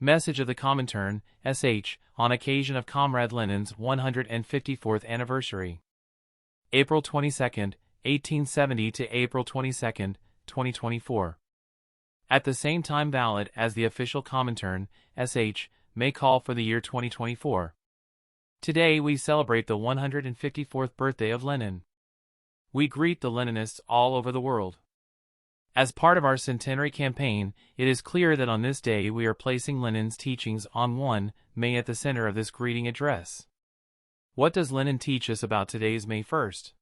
Message of the Comintern, SH, on occasion of Comrade Lenin's 154th anniversary. April 22, 1870 to April 22, 2024. At the same time valid as the official Comintern, SH, may call for the year 2024. Today we celebrate the 154th birthday of Lenin. We greet the Leninists all over the world. As part of our centenary campaign, it is clear that on this day we are placing Lenin's teachings on 1 May at the center of this greeting address. What does Lenin teach us about today's May 1st?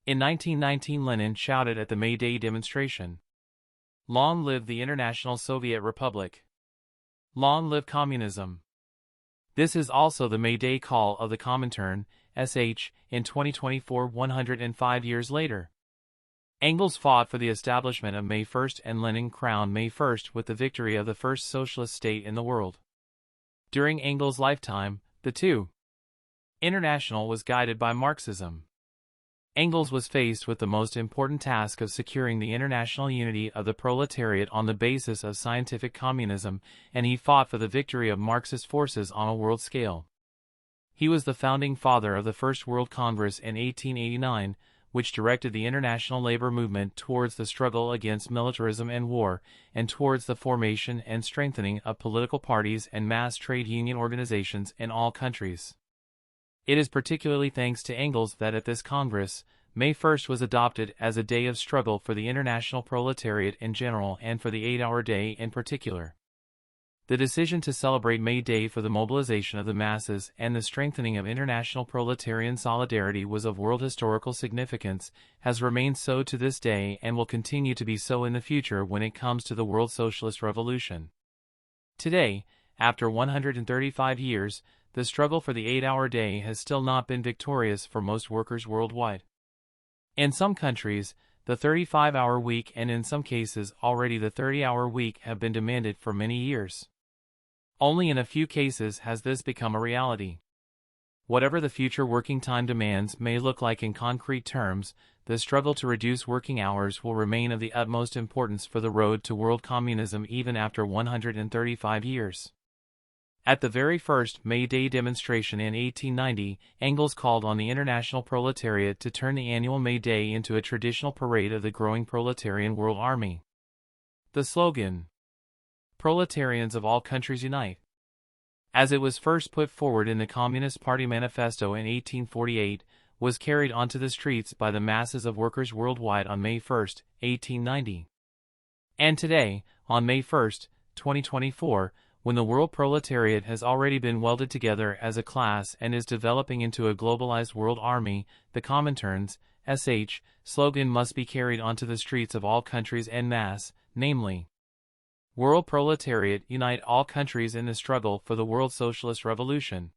In 1919, Lenin shouted at the May Day demonstration, "Long live the International Soviet Republic! Long live communism!" This is also the May Day call of the Comintern, SH, in 2024, 105 years later. Engels fought for the establishment of May 1st and Lenin crowned May 1st with the victory of the first socialist state in the world. During Engels' lifetime, the two International was guided by Marxism. Engels was faced with the most important task of securing the international unity of the proletariat on the basis of scientific communism, and he fought for the victory of Marxist forces on a world scale. He was the founding father of the First World Congress in 1889, which directed the international labor movement towards the struggle against militarism and war, and towards the formation and strengthening of political parties and mass trade union organizations in all countries. It is particularly thanks to Engels that at this Congress, May 1st was adopted as a day of struggle for the international proletariat in general and for the 8-hour day in particular. The decision to celebrate May Day for the mobilization of the masses and the strengthening of international proletarian solidarity was of world historical significance, has remained so to this day and will continue to be so in the future when it comes to the world socialist revolution. Today, after 135 years, the struggle for the 8-hour day has still not been victorious for most workers worldwide. In some countries, the 35-hour week and in some cases already the 30-hour week have been demanded for many years. Only in a few cases has this become a reality. Whatever the future working time demands may look like in concrete terms, the struggle to reduce working hours will remain of the utmost importance for the road to world communism even after 135 years. At the very first May Day demonstration in 1890, Engels called on the international proletariat to turn the annual May Day into a traditional parade of the growing proletarian world army. The slogan, "Proletarians of all countries unite," as it was first put forward in the Communist Party manifesto in 1848, was carried onto the streets by the masses of workers worldwide on May 1, 1890. And today, on May 1, 2024, when the world proletariat has already been welded together as a class and is developing into a globalized world army, the Comintern's, SH, slogan must be carried onto the streets of all countries en masse, namely, "World proletariat, unite all countries in the struggle for the world socialist revolution."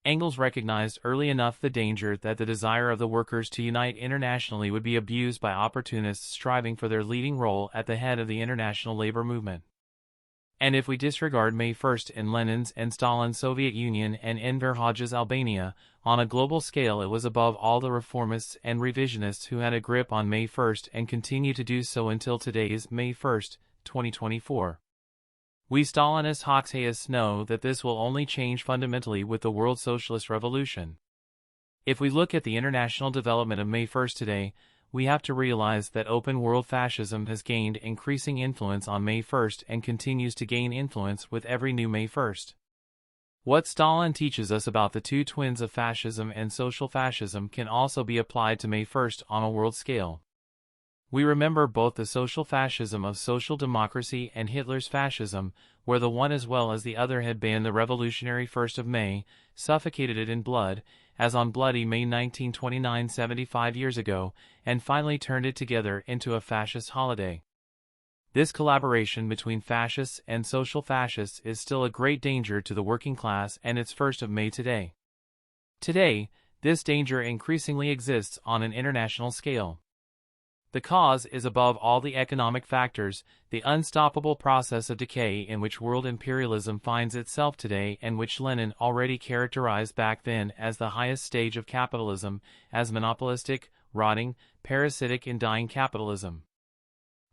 Engels recognized early enough the danger that the desire of the workers to unite internationally would be abused by opportunists striving for their leading role at the head of the international labor movement. And if we disregard May 1st in Lenin's and Stalin's Soviet Union and Enver Hoxha's Albania, on a global scale it was above all the reformists and revisionists who had a grip on May 1st and continue to do so until today's May 1st, 2024. We Stalinist Hoxhaists know that this will only change fundamentally with the world socialist revolution. If we look at the international development of May 1st today, we have to realize that open world fascism has gained increasing influence on May 1st and continues to gain influence with every new May 1st. What Stalin teaches us about the two twins of fascism and social fascism can also be applied to May 1st on a world scale. We remember both the social fascism of social democracy and Hitler's fascism, where the one as well as the other had banned the revolutionary 1st of May, suffocated it in blood, as on bloody May 1929 75 years ago, and finally turned it together into a fascist holiday. This collaboration between fascists and social fascists is still a great danger to the working class and its 1st of May today. Today, this danger increasingly exists on an international scale. The cause is above all the economic factors, the unstoppable process of decay in which world imperialism finds itself today and which Lenin already characterized back then as the highest stage of capitalism, as monopolistic, rotting, parasitic and dying capitalism.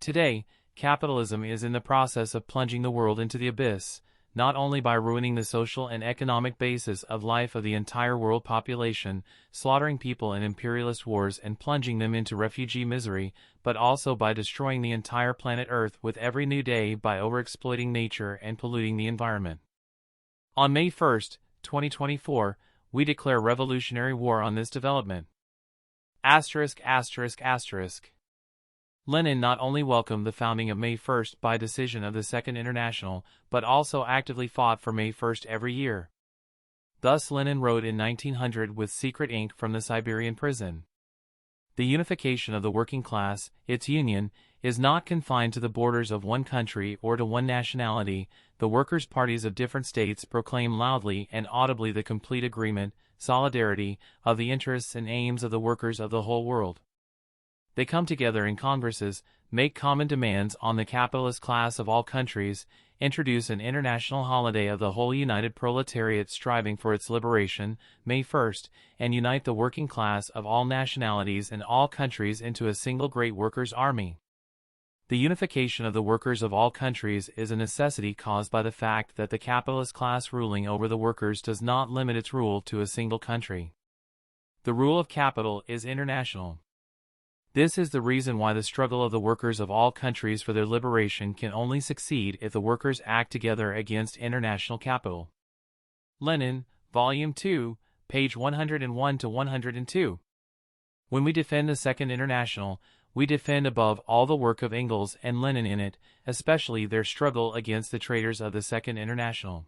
Today, capitalism is in the process of plunging the world into the abyss, not only by ruining the social and economic basis of life of the entire world population, slaughtering people in imperialist wars and plunging them into refugee misery, but also by destroying the entire planet Earth with every new day by overexploiting nature and polluting the environment. On May 1, 2024, we declare revolutionary war on this development. Lenin not only welcomed the founding of May 1 by decision of the Second International, but also actively fought for May 1 every year. Thus Lenin wrote in 1900 with secret ink from the Siberian prison. The unification of the working class, its union, is not confined to the borders of one country or to one nationality. The workers' parties of different states proclaim loudly and audibly the complete agreement, solidarity, of the interests and aims of the workers of the whole world. They come together in congresses, make common demands on the capitalist class of all countries, introduce an international holiday of the whole united proletariat striving for its liberation, May 1, and unite the working class of all nationalities and all countries into a single great workers' army. The unification of the workers of all countries is a necessity caused by the fact that the capitalist class ruling over the workers does not limit its rule to a single country. The rule of capital is international. This is the reason why the struggle of the workers of all countries for their liberation can only succeed if the workers act together against international capital. Lenin, Volume 2, page 101 to 102. When we defend the Second International, we defend above all the work of Engels and Lenin in it, especially their struggle against the traitors of the Second International.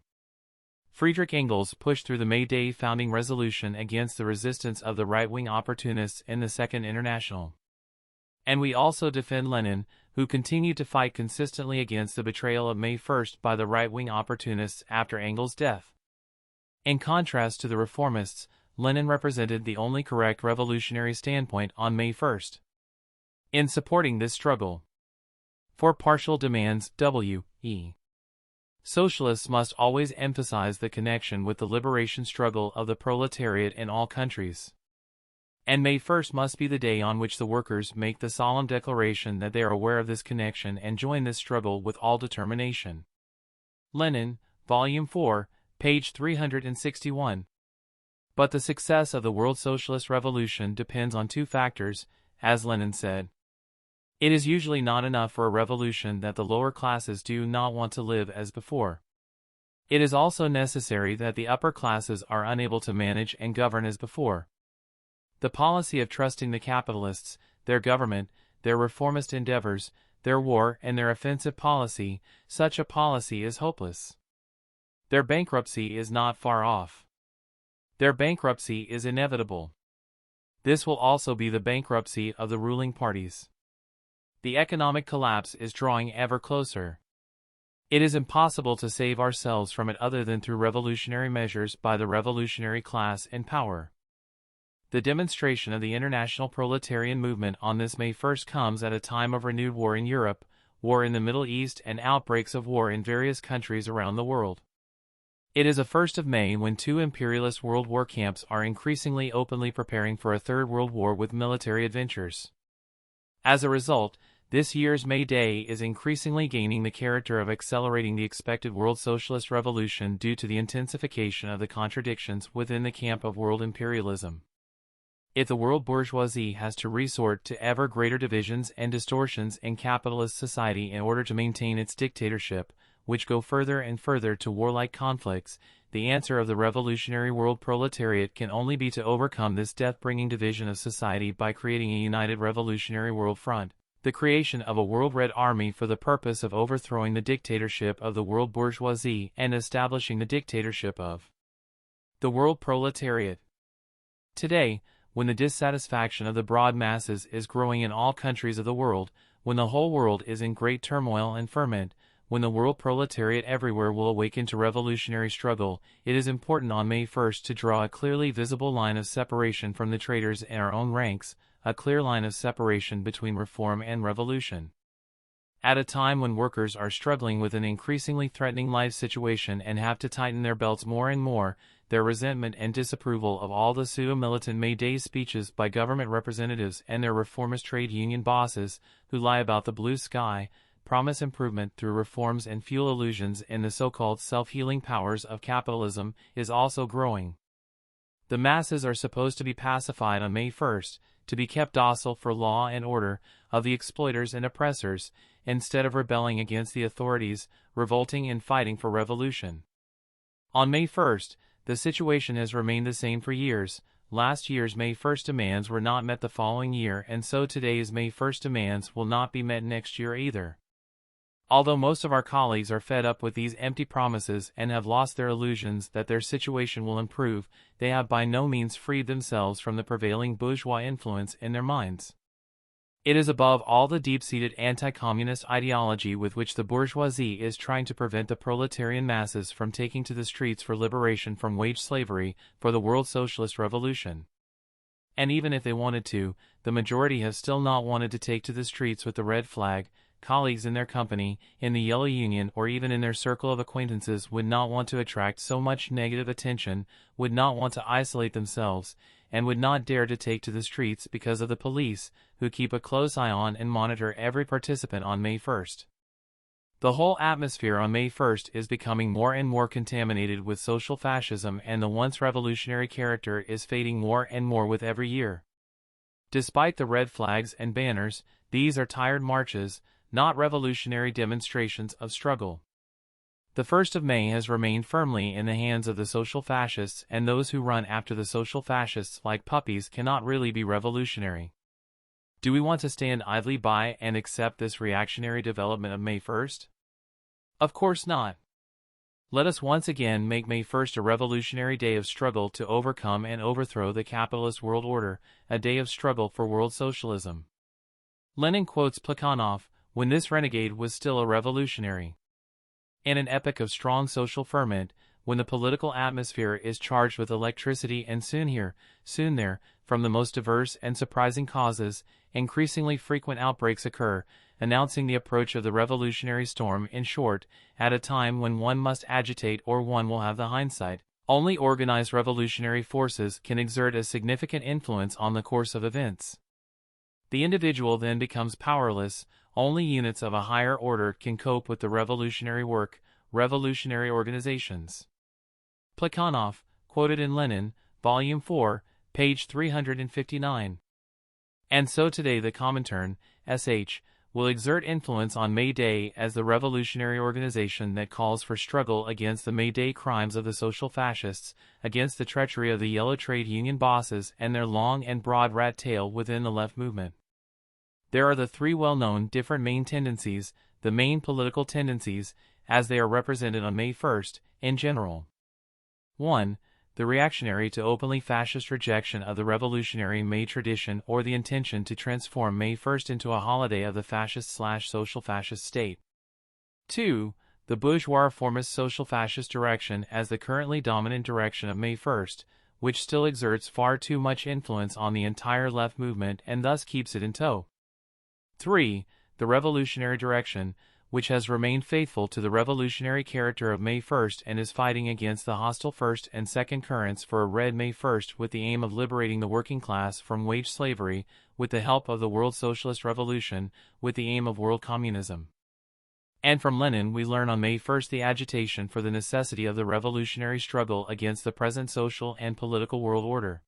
Friedrich Engels pushed through the May Day founding resolution against the resistance of the right-wing opportunists in the Second International. And we also defend Lenin, who continued to fight consistently against the betrayal of May 1 by the right-wing opportunists after Engels' death. In contrast to the reformists, Lenin represented the only correct revolutionary standpoint on May 1. In supporting this struggle for partial demands, W.E. Socialists must always emphasize the connection with the liberation struggle of the proletariat in all countries. And May 1 must be the day on which the workers make the solemn declaration that they are aware of this connection and join this struggle with all determination. Lenin, Volume 4, page 361. But the success of the world socialist revolution depends on two factors, as Lenin said. It is usually not enough for a revolution that the lower classes do not want to live as before. It is also necessary that the upper classes are unable to manage and govern as before. The policy of trusting the capitalists, their government, their reformist endeavors, their war and their offensive policy, such a policy is hopeless. Their bankruptcy is not far off. Their bankruptcy is inevitable. This will also be the bankruptcy of the ruling parties. The economic collapse is drawing ever closer. It is impossible to save ourselves from it other than through revolutionary measures by the revolutionary class in power. The demonstration of the international proletarian movement on this May 1 comes at a time of renewed war in Europe, war in the Middle East and outbreaks of war in various countries around the world. It is a 1st of May when two imperialist world war camps are increasingly openly preparing for a third world war with military adventures. As a result, this year's May Day is increasingly gaining the character of accelerating the expected world socialist revolution due to the intensification of the contradictions within the camp of world imperialism. If the world bourgeoisie has to resort to ever greater divisions and distortions in capitalist society in order to maintain its dictatorship, which go further and further to warlike conflicts, the answer of the revolutionary world proletariat can only be to overcome this death-bringing division of society by creating a united revolutionary world front, the creation of a world Red Army for the purpose of overthrowing the dictatorship of the world bourgeoisie and establishing the dictatorship of the world proletariat. Today, when the dissatisfaction of the broad masses is growing in all countries of the world, when the whole world is in great turmoil and ferment, when the world proletariat everywhere will awaken to revolutionary struggle, it is important on May 1 to draw a clearly visible line of separation from the traitors in our own ranks, a clear line of separation between reform and revolution. At a time when workers are struggling with an increasingly threatening life situation and have to tighten their belts more and more, their resentment and disapproval of all the pseudo-militant May Day speeches by government representatives and their reformist trade union bosses, who lie about the blue sky, promise improvement through reforms and fuel illusions in the so-called self-healing powers of capitalism, is also growing. The masses are supposed to be pacified on May 1st, to be kept docile for law and order of the exploiters and oppressors, instead of rebelling against the authorities, revolting and fighting for revolution. On May 1st, the situation has remained the same for years. Last year's May 1st demands were not met the following year, and so today's May 1st demands will not be met next year either. Although most of our colleagues are fed up with these empty promises and have lost their illusions that their situation will improve, they have by no means freed themselves from the prevailing bourgeois influence in their minds. It is above all the deep-seated anti-communist ideology with which the bourgeoisie is trying to prevent the proletarian masses from taking to the streets for liberation from wage slavery, for the world socialist revolution. And even if they wanted to, the majority have still not wanted to take to the streets with the red flag. Colleagues in their company, in the Yellow Union, or even in their circle of acquaintances would not want to attract so much negative attention, would not want to isolate themselves, and would not dare to take to the streets because of the police, who keep a close eye on and monitor every participant on May 1st. The whole atmosphere on May 1st is becoming more and more contaminated with social fascism, and the once revolutionary character is fading more and more with every year. Despite the red flags and banners, these are tired marches, not revolutionary demonstrations of struggle. The 1st of May has remained firmly in the hands of the social fascists, and those who run after the social fascists like puppies cannot really be revolutionary. Do we want to stand idly by and accept this reactionary development of May 1st? Of course not. Let us once again make May 1st a revolutionary day of struggle to overcome and overthrow the capitalist world order, a day of struggle for world socialism. Lenin quotes Plekhanov, when this renegade was still a revolutionary. In an epoch of strong social ferment, when the political atmosphere is charged with electricity and soon here, soon there, from the most diverse and surprising causes, increasingly frequent outbreaks occur, announcing the approach of the revolutionary storm. In short, at a time when one must agitate or one will have the hindsight, only organized revolutionary forces can exert a significant influence on the course of events. The individual then becomes powerless. Only units of a higher order can cope with the revolutionary work, revolutionary organizations. Plekhanov, quoted in Lenin, Volume 4, page 359. And so today the Comintern, SH, will exert influence on May Day as the revolutionary organization that calls for struggle against the May Day crimes of the social fascists, against the treachery of the yellow trade union bosses and their long and broad rat tail within the left movement. There are the three well-known different main tendencies, the main political tendencies, as they are represented on May 1st, in general. 1. The reactionary to openly fascist rejection of the revolutionary May tradition or the intention to transform May 1st into a holiday of the fascist/social fascist state. 2. The bourgeois reformist social fascist direction as the currently dominant direction of May 1st, which still exerts far too much influence on the entire left movement and thus keeps it in tow. 3. The revolutionary direction, which has remained faithful to the revolutionary character of May 1st and is fighting against the hostile first and second currents for a red May 1st with the aim of liberating the working class from wage slavery, with the help of the world socialist revolution, with the aim of world communism. And from Lenin we learn on May 1st the agitation for the necessity of the revolutionary struggle against the present social and political world order.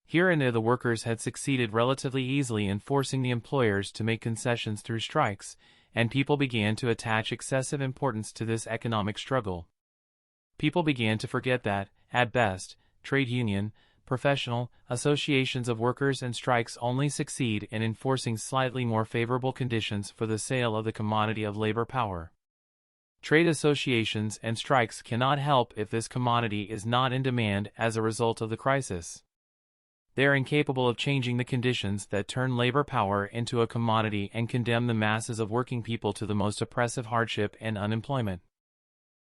Here and there the workers had succeeded relatively easily in forcing the employers to make concessions through strikes, and people began to attach excessive importance to this economic struggle. People began to forget that, at best, trade union, professional, associations of workers and strikes only succeed in enforcing slightly more favorable conditions for the sale of the commodity of labor power. Trade associations and strikes cannot help if this commodity is not in demand as a result of the crisis. They are incapable of changing the conditions that turn labor power into a commodity and condemn the masses of working people to the most oppressive hardship and unemployment.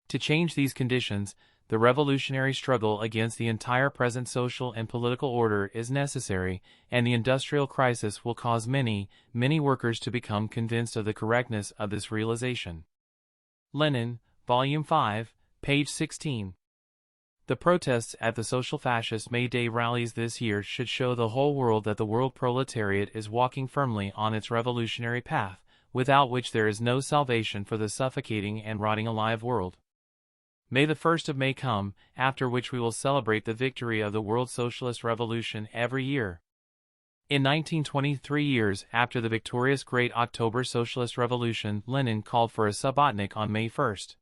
To change these conditions, the revolutionary struggle against the entire present social and political order is necessary, and the industrial crisis will cause many, many workers to become convinced of the correctness of this realization. Lenin, Volume 5, page 16. The protests at the social fascist May Day rallies this year should show the whole world that the world proletariat is walking firmly on its revolutionary path, without which there is no salvation for the suffocating and rotting alive world. May the 1st of May come, after which we will celebrate the victory of the World Socialist Revolution every year. In 1923, years after the victorious Great October Socialist Revolution, Lenin called for a subotnik on May 1st.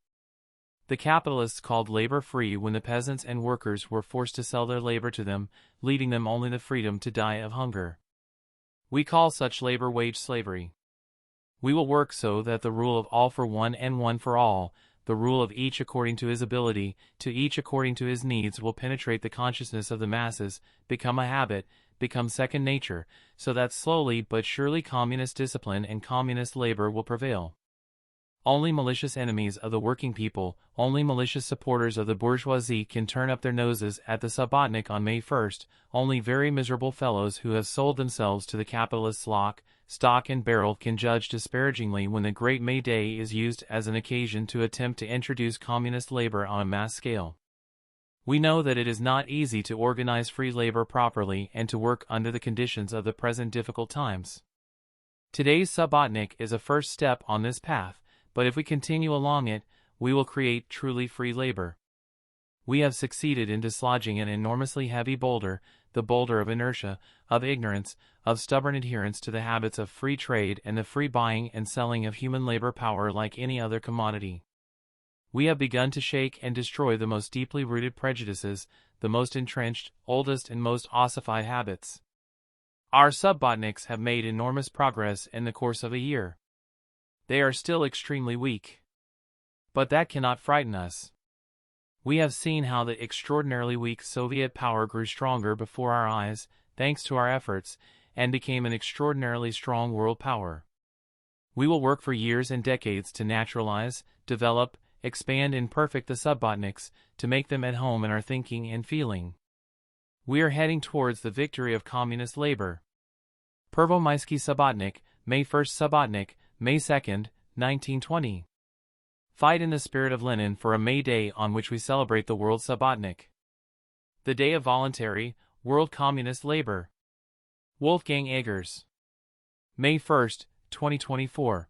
The capitalists called labor free when the peasants and workers were forced to sell their labor to them, leaving them only the freedom to die of hunger. We call such labor wage slavery. We will work so that the rule of all for one and one for all, the rule of each according to his ability, to each according to his needs, will penetrate the consciousness of the masses, become a habit, become second nature, so that slowly but surely communist discipline and communist labor will prevail. Only malicious enemies of the working people, only malicious supporters of the bourgeoisie can turn up their noses at the subotnik on May 1st, only very miserable fellows who have sold themselves to the capitalist's lock, stock and barrel can judge disparagingly when the great May Day is used as an occasion to attempt to introduce communist labor on a mass scale. We know that it is not easy to organize free labor properly and to work under the conditions of the present difficult times. Today's subotnik is a first step on this path, but if we continue along it, we will create truly free labor. We have succeeded in dislodging an enormously heavy boulder, the boulder of inertia, of ignorance, of stubborn adherence to the habits of free trade and the free buying and selling of human labor power like any other commodity. We have begun to shake and destroy the most deeply rooted prejudices, the most entrenched, oldest and most ossified habits. Our subotniks have made enormous progress in the course of a year. They are still extremely weak. But that cannot frighten us. We have seen how the extraordinarily weak Soviet power grew stronger before our eyes, thanks to our efforts, and became an extraordinarily strong world power. We will work for years and decades to naturalize, develop, expand and perfect the subotniks, to make them at home in our thinking and feeling. We are heading towards the victory of communist labor. Pervomaisky subotnik, May 1st subotnik, May 2nd, 1920. Fight in the spirit of Lenin for a May Day on which we celebrate the World Subotnik. The Day of Voluntary, World Communist Labor. Wolfgang Eggers. May 1st, 2024.